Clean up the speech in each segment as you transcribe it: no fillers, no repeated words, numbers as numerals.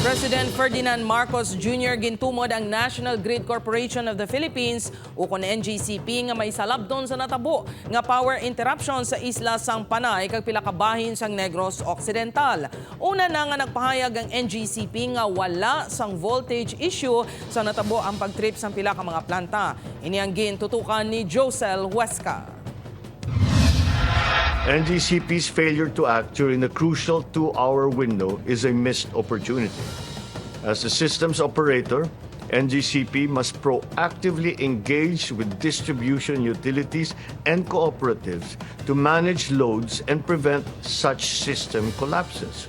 President Ferdinand Marcos Jr. gintumod ang National Grid Corporation of the Philippines ukon NGCP nga may salabton sa natabo nga power interruption sa isla sang Panay kag pila ka bahin sang Negros Occidental. Una na nga nagpahayag ang NGCP nga wala sang voltage issue sa natabo ang pag-trip sang pila ka mga planta. Ini ang gintutukan ni Josel Huesca. NGCP's failure to act during the crucial 2-hour window is a missed opportunity. As the system's operator, NGCP must proactively engage with distribution utilities and cooperatives to manage loads and prevent such system collapses.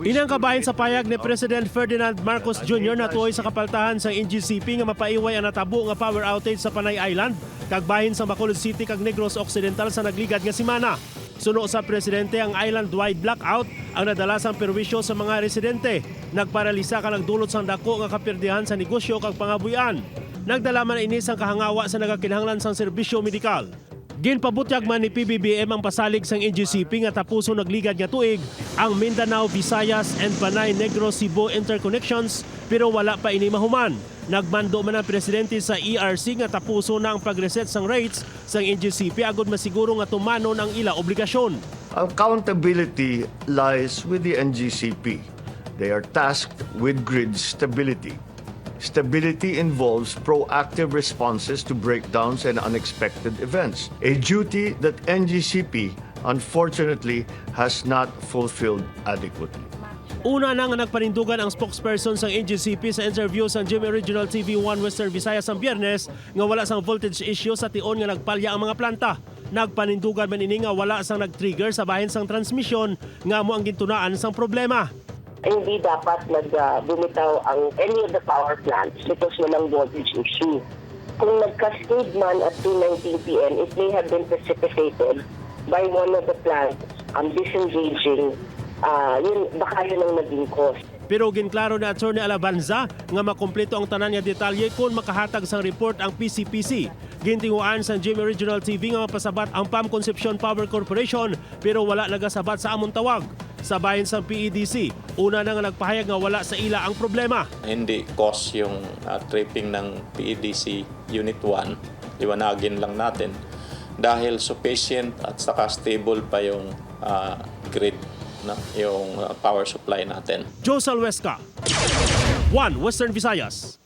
Inang kabahin sa payag ni President Ferdinand Marcos Jr. na tuoy sa kapaltahan sa NGCP nga mapaiway ang natabo nga power outage sa Panay Island kag bahin sa Bacolod City kag Negros Occidental sa nagligad nga semana. Suno sa presidente ang island-wide blackout ang nadalasang perwisyo sa mga residente. Nagparalisa ka nagdulot sang dako nga kapirdihan sa negosyo kag pangabuyan. Nagdala man inis ang kahangawa sa nagakinahanglan sang serbisyo medikal. Ginpabutyag man ni PBBM ang pasalig sang NGCP nga tapuso nagligad nga tuig ang Mindanao, Visayas and Panay Negros Cebu interconnections pero wala pa ini mahuman. Nagmando man ang presidente sa ERC nga tapuso na ang pag-reset sang rates sang NGCP agud masiguro nga tumano ang ila obligasyon. Accountability lies with the NGCP. They are tasked with grid stability. Stability involves proactive responses to breakdowns and unexpected events, a duty that NGCP unfortunately has not fulfilled adequately. Una na nga nagpanindugan ang spokesperson sang NGCP sa interview sa GMA Regional TV1 Western Visayas ang Biyernes nga wala sang voltage issue sa tion nga nagpalya ang mga planta. Nagpanindugan man ini nga wala sang nag-trigger sa bahin sang transmission nga mo ang gintunaan sang problema. Hindi dapat bumitaw ang any of the power plants because walang voltage issue. Kung nag-cascade man at 2:19 p.m., it may have been precipitated by one of the plants disengaging. Baka yun ang naging cause. Pero ginklaro na Attorney Alabanza nga makumpleto ang tanan nga detalye kung makahatag sang report ang PCPC. Gintinguan sa GMA Regional TV nga mapasabat ang PAM Concepcion Power Corporation pero wala nagasabat sa among tawag. Sa bahin sa PEDC, una na nga nagpahayag nga wala sa ila ang problema. Hindi cause yung tripping ng PEDC Unit 1, liwanagin lang natin dahil sufficient at saka stable pa yung grid, yung power supply natin. Josel Huesca, 1 Western Visayas.